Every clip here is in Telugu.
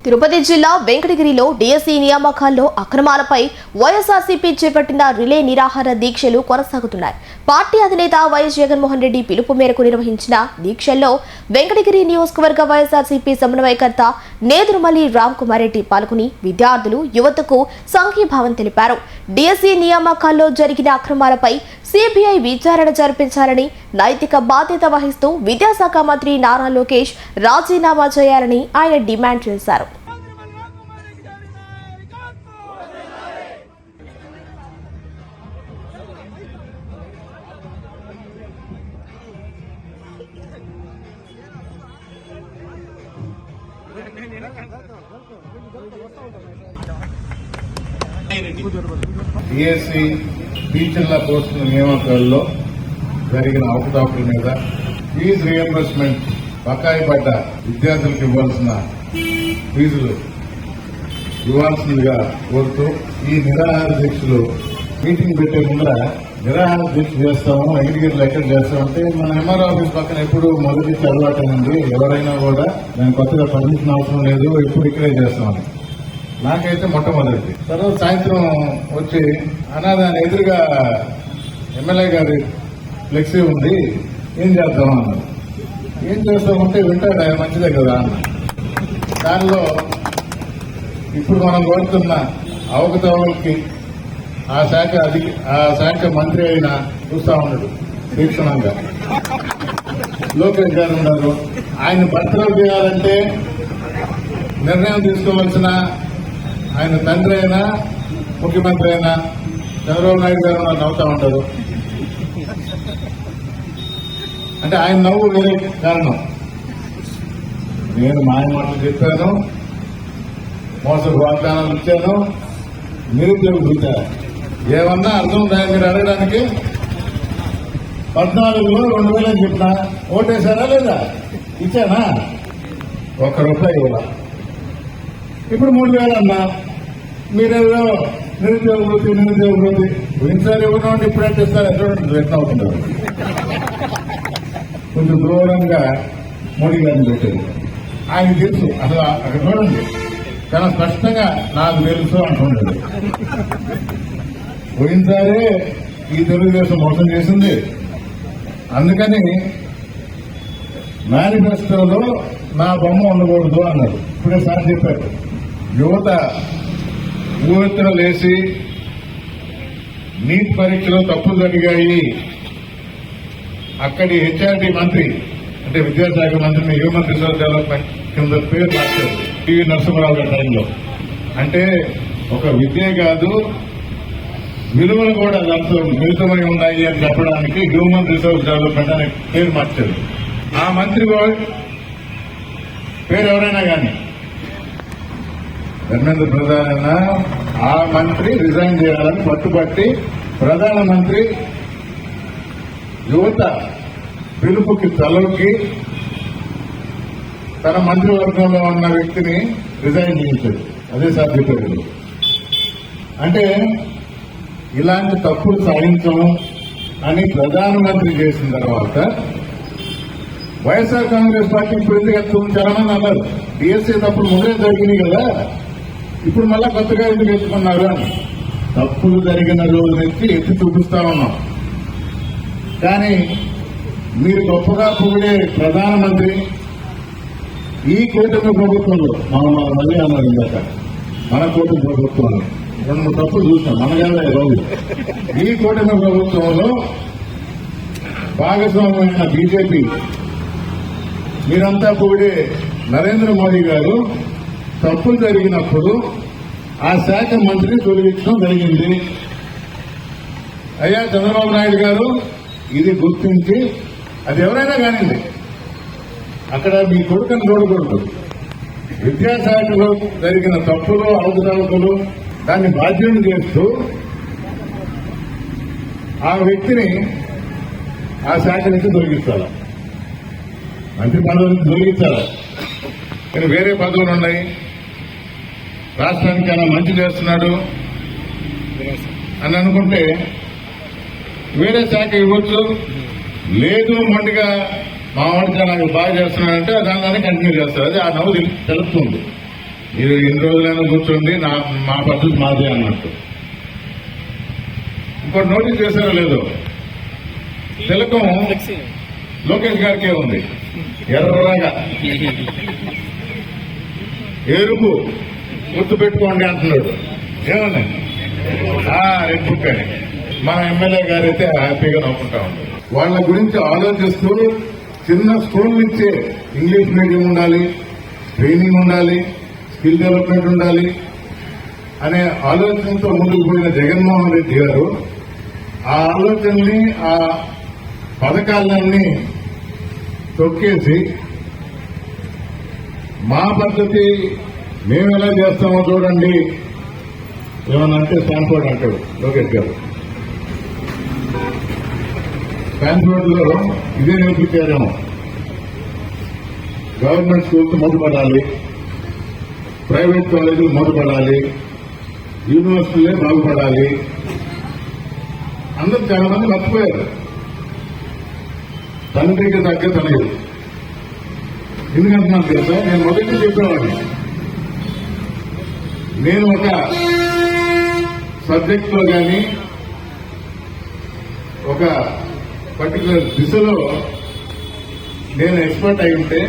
తిరుపతి జిల్లా వెంకటగిరిలో డిఎస్సి నియామకాల్లో అక్రమాలపై వైఎస్ఆర్సీపీ చేపట్టిన రిలే నిరాహార దీక్షలు కొనసాగుతున్నాయి. పార్టీ అధినేత వైఎస్ జగన్మోహన్ రెడ్డి పిలుపు మేరకు నిర్వహించిన దీక్షల్లో వెంకటగిరి నియోజకవర్గ వైఎస్ఆర్సీపీ సమన్వయకర్త నేదురుమల్లి రామ్ కుమార్ రెడ్డి పాల్గొని విద్యార్థులు, యువతకు సంఘీభావం తెలిపారు. డిఎస్సి నియామకాల్లో జరిగిన అక్రమాలపై సిబిఐ విచారణ జరిపించాలని, నైతిక బాధ్యత వహిస్తూ విద్యాశాఖ మంత్రి నారా లోకేష్ రాజీనామా చేయాలని ఆయన డిమాండ్ చేశారు. డిఎస్సి టీచర్ల పోస్టుల నియామకాల్లో జరిగిన అవకతవకల మీద ఫీజు రియంబర్స్మెంట్ బకాయి పడ్డ విద్యార్థులకు ఇవ్వాల్సిన ఫీజులు ఇవ్వాల్సిందిగా కోరుతూ ఈ నిరాహార దీక్షలు మీటింగ్ పెట్టే ముందర నిరాహార దీక్ష చేస్తాము, వెంకటగిరిలో ఎక్కడ చేస్తామంటే మన ఎంఆర్ ఆఫీస్ పక్కన ఎప్పుడు మొదటి అలవాటు ఉంది. ఎవరైనా కూడా దాని కొత్తగా పర్మిషన్ అవసరం లేదు, ఎప్పుడు ఇక్కడే చేస్తామని. నాకైతే మొట్టమొదటి తర్వాత సాయంత్రం వచ్చి దాని ఎదురుగా ఎమ్మెల్యే గారి ఫ్లెక్సీ ఉంది, ఏం చేద్దాం అన్నారు. ఏం చేస్తామంటే వింటాడు, మంచిదే కదా అన్న. దానిలో ఇప్పుడు మనం కోరుతున్న అవకతవకలకి ఆ శాఖ మంత్రి అయినా చూస్తా ఉన్నాడు తీక్షణంగా. లోకేష్ గారు ఉన్నారు. ఆయన బర్తరఫ్ చేయాలంటే నిర్ణయం తీసుకోవాల్సిన ఆయన తండ్రి అయినా ముఖ్యమంత్రి అయినా చంద్రబాబు నాయుడు గారు నవ్వుతా ఉంటారు. అంటే ఆయన నవ్వు వేరే కారణం. నేను మాయ మాటలు చెప్పాను, మోసపు వాగ్దానాలు ఇచ్చాను, నిరుద్యోగులు ఇచ్చారు. ఏమన్నా అర్థం దాన్ని మీరు అడగడానికి 14లో 2000 అని చెప్పినా ఓటేశారా లేదా? ఇచ్చానా? ₹1 ఇవ్వాల. ఇప్పుడు 3000 అన్నా. మీరేదో నిరుద్యోగ వృత్తి పోయినసారి ఇవ్వడం ఇప్పుడంటే ఇస్తారు. ఎట్లా అవుతుంటారు? కొంచెం దూరంగా మోడీ గారిని పెట్టారు. ఆయన తెలుసు అసలు అక్కడ చూడండి, చాలా స్పష్టంగా నాకు తెలుసు అంటున్నాడు. పోయినసారే ఈ తెలుగుదేశం మోసం చేసింది. అందుకని మేనిఫెస్టోలో నా బొమ్మ ఉండకూడదు అన్నారు. ఇప్పుడే సార్ చెప్పారు. యువత ఊరెత్తున లేచి నీట్ పరీక్షలో తప్పులు జరిగాయి, అక్కడి హెచ్ఆర్డీ మంత్రి అంటే విద్యాశాఖ మంత్రిని హ్యూమన్ రిసోర్స్ డెవలప్మెంట్ కింద పేరు మార్చారు టీవీ నరసింహరావు గారి టైంలో. అంటే ఒక విద్యే కాదు, విలువలు కూడా దాంతో మిళితమై ఉన్నాయి అని చెప్పడానికి హ్యూమన్ రిసోర్స్ డెవలప్మెంట్ అనే పేరు మార్చారు. ఆ మంత్రి పేరు ఎవరైనా కానీ ధర్మేంద్ర ప్రధాన్ అయినా ఆ మంత్రి రిజైన్ చేయాలని పట్టుబట్టి ప్రధానమంత్రి యువత పిలుపుకి తలొగ్గి తన మంత్రివర్గంలో ఉన్న వ్యక్తిని రిజైన్ చేయించాడు. అదే సార్ చెప్పారు. అంటే ఇలాంటి తప్పులు సాధించము అని ప్రధానమంత్రి చేసిన తర్వాత వైఎస్ఆర్ కాంగ్రెస్ పార్టీ ఇప్పుడు ఎందుకు ఎత్తుంది? చాలా మంది అన్నారు డిఎస్సీ తప్పులు ముందే జరిగినాయి కదా, ఇప్పుడు మళ్ళా కొత్తగా ఎందుకు ఎత్తుకున్నారు అని. తప్పులు జరిగిన రోజు నుంచి ఎత్తి చూపిస్తా ఉన్నాం. కానీ మీరు గొప్పగా పొగిడే ప్రధానమంత్రి ఈ కూటమి ప్రభుత్వంలో మళ్ళీ అన్నారు ఇందాక మన కూటమి ప్రభుత్వంలో 2 తప్పులు చూస్తాం. మనగానే రోజు ఈ కూటమి ప్రభుత్వంలో భాగస్వామ్యమైన బీజేపీ మీరంతా పొగిడే నరేంద్ర మోడీ గారు తప్పులు జరిగినప్పుడు ఆ శాఖ మంత్రిని తొలగించడం జరిగింది. అయ్యా చంద్రబాబు నాయుడు గారు ఇది గుర్తించి, అది ఎవరైనా కానివ్వండి, అక్కడ మీ కొడుకుని చూడకూడదు. విద్యాశాఖలో జరిగిన తప్పులు, అవకతవకలు దాన్ని బాధ్యుని చేస్తూ ఆ వ్యక్తిని ఆ శాఖ నుంచి తొలగిస్తారా? మంత్రి పదవి నుంచి తొలగించాలా? కానీ వేరే పదవులు ఉన్నాయి, రాష్ట్రానికి ఆయన మంచి చేస్తున్నాడు అని అనుకుంటే వేరే శాఖ ఇవ్వచ్చు. లేదు మొండిగా మా వాడికి నాకు బాగా చేస్తున్నాడంటే దానిలోనే కంటిన్యూ చేస్తారు. అది ఆ నవ్వు తెలుస్తుంది. మీరు ఎన్ని రోజులైనా కూర్చోండి, మా పద్ధతి మాదే అన్నట్టు. ఇంకోటి నోటీస్ చేశారో లేదో, తిలకం లోకేష్ గారికే ఉంది, ఎర్రగా ఎరుపు గుర్తు పెట్టుకోండి అంటున్నాడు. ఏమన్నా రెడ్ బుక్ అని మన ఎమ్మెల్యే గారు అయితే హ్యాపీగా నవ్వుకుంటా ఉంటారు. వాళ్ళ గురించి ఆలోచిస్తూ చిన్న స్కూల్ నుంచే ఇంగ్లీష్ మీడియం ఉండాలి, ట్రైనింగ్ ఉండాలి, స్కిల్ డెవలప్మెంట్ ఉండాలి అనే ఆలోచనతో ముందుకు పోయిన జగన్మోహన్ రెడ్డి గారు ఆ ఆలోచనని, ఆ పథకాలన్నీ తొక్కేసి మా పద్ధతి మేము ఎలా చేస్తామో చూడండి ఏమన్నా అంటే స్టాన్ఫోర్డ్ అంటాడు లోకేష్ గారు. స్టాన్ఫోర్డ్ లో ఇదే నేర్పించారేమో, గవర్నమెంట్ స్కూల్స్ మూతపడాలి, ప్రైవేట్ కాలేజీలు మూతపడాలి, యూనివర్సిటీలే బాగుపడాలి. అందరూ చాలా మంది మర్చిపోయారు తండ్రికి తగ్గ తనయుడు. ఎందుకంటే నాకు తెలుసా, నేను మొదటి చెప్పేవాడిని, నేను ఒక సబ్జెక్ట్ లో కానీ ఒక పర్టికులర్ దిశలో నేను ఎక్స్పర్ట్ అయి ఉంటే,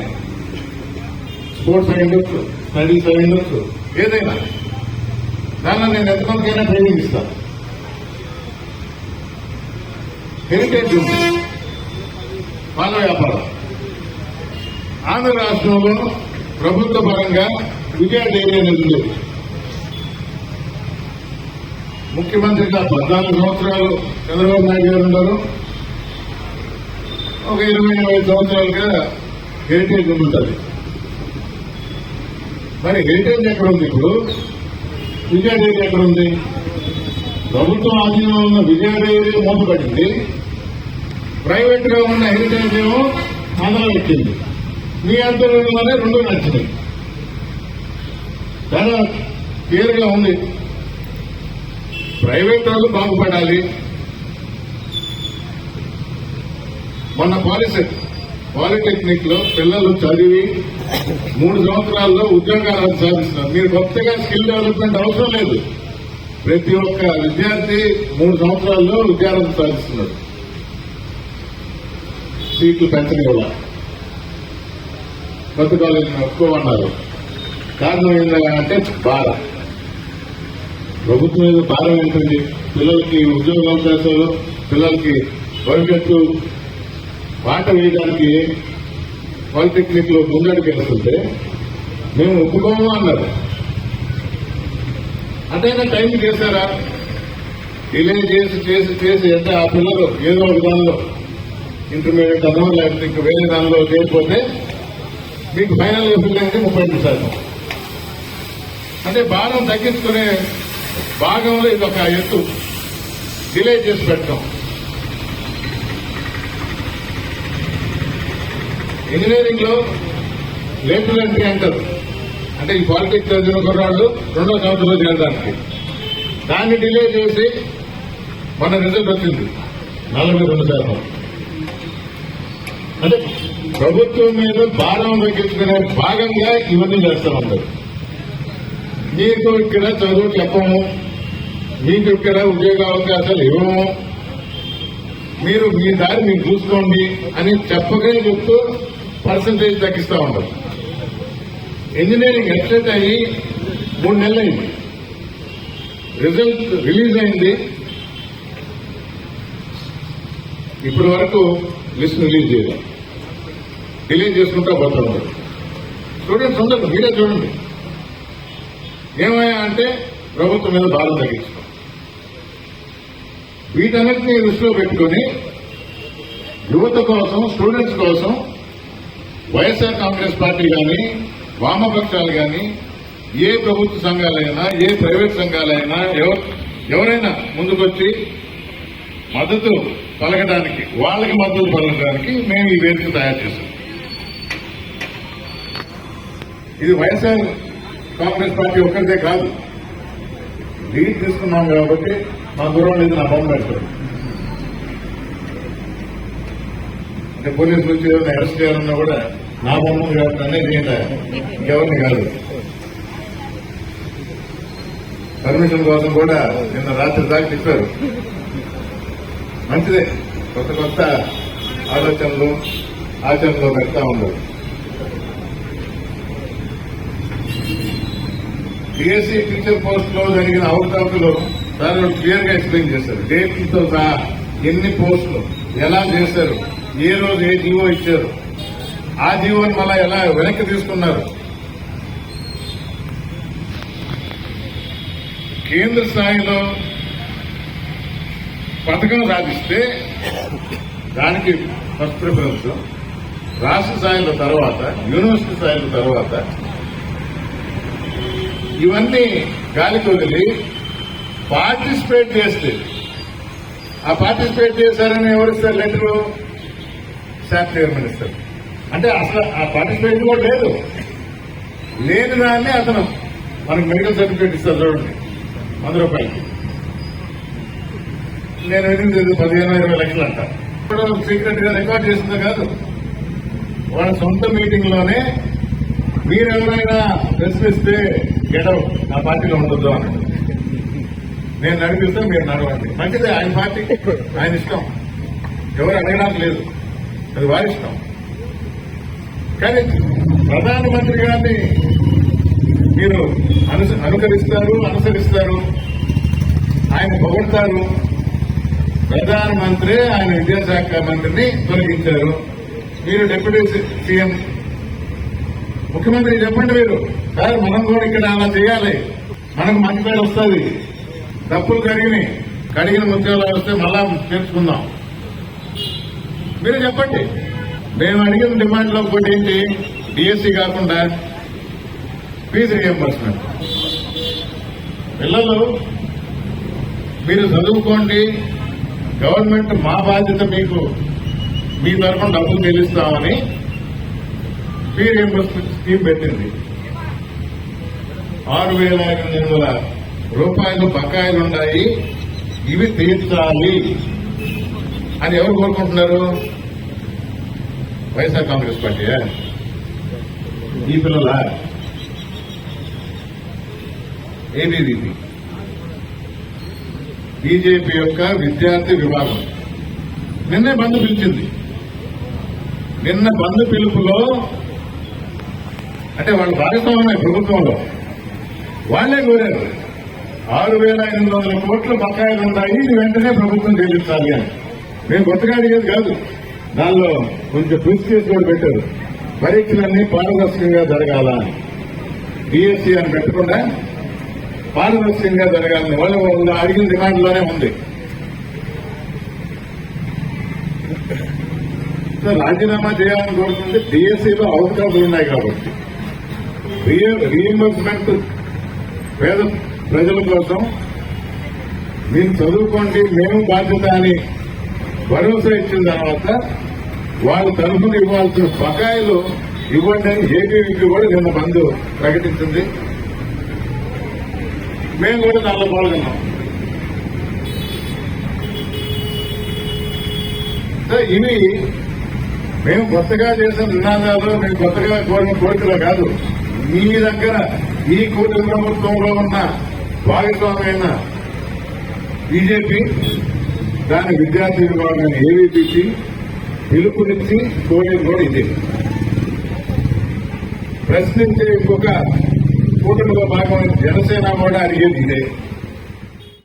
స్పోర్ట్స్ అయి ఉండొచ్చు, స్టడీస్ అయి ఉండొచ్చు, ఏదైనా దానిలో నేను ఎంతమందికైనా ట్రైనింగ్ ఇస్తాను. హెరిటేజ్ ఉంది, పాల వ్యాపారం. ఆంధ్ర రాష్ట్రంలో ప్రభుత్వ పరంగా విజయ డైరీ అనేది ఉంది. ముఖ్యమంత్రిగా 14 సంవత్సరాలు చంద్రబాబు నాయుడు గారు ఉన్నారు. ఒక 20-25 సంవత్సరాలుగా హెరిటేజ్ ఉంటుంది. మరి హెరిటేజ్ ఎక్కడ ఉంది? ఇప్పుడు విజయ డైరీ ఎక్కడ ఉంది? ప్రభుత్వం ఆధీనంలో ఉన్న విజయ డైరీ మూతపడింది, ప్రైవేట్ గా ఉన్న హెరిటేజ్ ఏమో ఆంధ్రలో వచ్చింది. మీ ఆధ్వర్యంలోనే రెండు నచ్చినాయి. చాలా క్లియర్ గా ఉంది. ప్రైవేట్ వాళ్ళు బాగుపడాలి. మొన్న పాలిటెక్నిక్ లో పిల్లలు చదివి 3 సంవత్సరాల్లో ఉద్యోగాలు సాధిస్తున్నారు. మీరు కొత్తగా స్కిల్ డెవలప్మెంట్ అవసరం లేదు. ప్రతి ఒక్క విద్యార్థి 3 సంవత్సరాల్లో ఉద్యోగాలు సాధిస్తున్నారు. సీట్లు పెంచని కూడా కొత్త కాలేజీని ఒప్పుకోమన్నారు. కారణం ఏంటంటే భారం. ప్రభుత్వం మీద భారం ఏంటండి? పిల్లలకి ఉద్యోగ అవకాశాలు, పిల్లలకి భవిష్యత్తు పాట వేయడానికి పాలిటెక్నిక్ లో ముందడుగు వెళ్తుంటే మేము ఒప్పుకోము అన్నారు. అదైనా టైం చేశారా? డిలే చేసి అంటే ఆ పిల్లలు ఏదో ఒక దానిలో ఇంటర్మీడియట్ అన్నో లేకపోతే ఇంకా వేరే దానిలో చేయకపోతే మీకు ఫైనల్ ఇయర్ ఫిల్ అయితే 30%. అంటే భారం తగ్గించుకునే భాగంలో ఇది ఒక ఎత్తు. డిలే చేసి పెట్టడం. ఇంజనీరింగ్ లో లేటర్ ఎంట్రీ అంటారు. అంటే ఈ పాలిటిక్స్ చదివిన కుర్రాళ్ళు 2వ సంవత్సరంలో చేరడానికి దాన్ని డిలే చేసి మన రిజల్ట్ వచ్చింది 42%. అంటే ప్రభుత్వం మీద భారం తగ్గించుకునే భాగంగా ఇవన్నీ చేస్తూ ఉంటారు. మీకు ఇక్కడ చదువు చెప్పము, మీకు ఇక్కడ ఉద్యోగ అవకాశాలు ఇవ్వము, మీరు మీ దారి మీరు చూసుకోండి అని చెప్పగా చెప్తూ పర్సంటేజ్ తగ్గిస్తూ ఉంటారు. ఇంజనీరింగ్ ఎక్సెట్ అయ్యి 3 నెలలు అయింది, రిజల్ట్ రిలీజ్ అయింది, ఇప్పటి వరకు లిస్ట్ రిలీజ్ చేయలేదు. డిలే చేసుకుంటా పోతున్నారు. స్టూడెంట్స్ ఉండదు, మీరే చూడండి. ఏమయ్యా అంటే ప్రభుత్వం మీద భారం తగ్గించుకో. వీటన్నిటిని దృష్టిలో పెట్టుకుని యువత కోసం, స్టూడెంట్స్ కోసం వైఎస్ఆర్ కాంగ్రెస్ పార్టీ కానీ, వామపక్షాలు కానీ, ఏ ప్రభుత్వ సంఘాలైనా, ఏ ప్రైవేట్ సంఘాలైనా ఎవరైనా ముందుకొచ్చి మద్దతు పలకడానికి, వాళ్ళకి మద్దతు పలకడానికి మేము ఈ వేదిక తయారు చేశాం. ఇది వైఎస్ఆర్ కాంగ్రెస్ పార్టీ ఒక్కరిదే కాదు. లీడ్ తీసుకున్నాం కాబట్టి మా దూరం లేదు, నా బొమ్మ పెడతారు. అంటే పోలీసులు వచ్చి ఏదైనా అరెస్ట్ చేయాలన్నా కూడా నా బొమ్మ కాదు అనేది ఇంకెవరిని కాదు. పర్మిషన్ కోసం కూడా నిన్న రాత్రి దాకా చెప్పారు. మంచిదే, కొత్త కొత్త ఆలోచనలు ఆచరణలో పెడతా ఉన్నారు. డిఎస్సీ టీచర్ పోస్ట్ లో జరిగిన అవకతవకలు సార్ క్లియర్ గా ఎక్స్ప్లెయిన్ చేశారు. డేట్లతో సహా ఎన్ని పోస్టులు ఎలా చేశారు, ఏ రోజు ఏ జీవో ఇచ్చారు, ఆ జీవోని మళ్ళా ఎలా వెనక్కి తీసుకున్నారు. కేంద్ర స్థాయిలో పథకం సాధిస్తే దానికి ఫస్ట్ ప్రిఫరెన్స్, రాష్ట్ర స్థాయిలో తర్వాత, యూనివర్సిటీ స్థాయిలో తర్వాత, ఇవన్నీ గాలికి వదిలి పార్టిసిపేట్ చేస్తే, ఆ పార్టిసిపేట్ చేశారని ఎవరిస్తారు లెటరు? శాప్ చైర్మన్ ఇస్తారు. అంటే అసలు ఆ పార్టిసిపేట్ కూడా లేదు. లేని దాన్ని అతను మనకు మెడికల్ సర్టిఫికేట్ ఇస్తారు చూడండి, 100 రూపాయలకి. నేను వినింది 15-20 లక్షలు అంట. ఇప్పుడు సీక్రెట్ గా రికార్డ్ చేసిందో కాదు, వాళ్ళ సొంత మీటింగ్ లోనే మీరెవరైనా ప్రశ్నిస్తే గెటౌట్, నా పార్టీలో ఉండొద్దు అన్నాడు. నేను నడిపిస్తే మీరు నడవండి. మంచిదే, ఆయన పార్టీ, ఆయన ఇష్టం, ఎవరు అడగడానికి లేదు, అది వారి ఇష్టం. కానీ ప్రధానమంత్రి గారిని మీరు అనుసరిస్తారు, ఆయన పొగడతారు. ప్రధానమంత్రి ఆయన విద్యాశాఖ మంత్రిని తొలగించారు. మీరు డిప్యూటీ సీఎం, ముఖ్యమంత్రి చెప్పండి మీరు, సార్ మనం కూడా ఇక్కడ అలా చేయాలి, మనకు మంచి పేరు వస్తుంది, తప్పులు కడిగిన ముత్యాలు వస్తే మళ్ళా నేర్చుకుందాం. మీరు చెప్పండి. మేము అడిగిన డిమాండ్ లో ఒకటి ఏంటి, డిఎస్సీ కాకుండా ఫీజు రియంబర్స్మెంట్. పిల్లలు మీరు చదువుకోండి, గవర్నమెంట్ మా బాధ్యత, మీకు మీ తరఫున డబ్బులు చెల్లిస్తామని ఫీ రియంబర్స్మెంట్ స్కీమ్ పెట్టింది. 6,500 రూపాయలు బకాయిలున్నాయి, ఇవి తీర్చాలి అని ఎవరు కోరుకుంటున్నారు? వైఎస్ఆర్ కాంగ్రెస్ పార్టీయా? ఈ పిల్లల ఏది బీజేపీ యొక్క విద్యార్థి విభాగం నిన్నే బంద్ పిలిచింది. నిన్న బంద్ పిలుపులో అంటే వాళ్ళు భాగస్వామ్యమే ప్రభుత్వంలో, వాళ్లే కోరారు 6,500 కోట్ల బకాయిలు ఉన్నాయి, ఇది వెంటనే ప్రభుత్వం చెల్లించాలి అని. మేము కొత్తగా అడిగేది కాదు, దానిలో కొంచెం ట్విస్ట్ చేసి కూడా పెట్టారు. పరీక్షలన్నీ పారదర్శకంగా జరగాల, డిఎస్సీ అని పెట్టకుండా పారదర్శకంగా జరగాలని వాళ్ళు అడిగిన డిమాండ్లోనే ఉంది. రాజీనామా చేయాలని కోరుకుంటే డిఎస్సీలో అవకాశాలు ఉన్నాయి కాబట్టి, రీఎంబర్స్మెంట్ పేద ప్రజల కోసం మీరు చదువుకోండి, మేము బాధ్యత అని భరోసా ఇచ్చిన తర్వాత వాళ్ళు తరఫున ఇవ్వాల్సిన బకాయిలు ఇవ్వండి అని ఏపీకి కూడా నిన్న బంద్ ప్రకటించింది. మేము కూడా దానిలో పాల్గొన్నాం. ఇవి మేము కొత్తగా చేసిన నినాదాలు, మేము కొత్తగా కోరిన కోరికలు కాదు. మీ దగ్గర ఈ కూటమి ప్రభుత్వంలో ఉన్న భాగస్వామైన బీజేపీ, దాని విద్యార్థి విభాగమైన ఏవీపీకి పిలుపునిచ్చి కోరేది కూడా ఇదే. ప్రశ్నించే ఇంకొక కూటమిలో భాగమైన జనసేన కూడా అడిగేది ఇదే.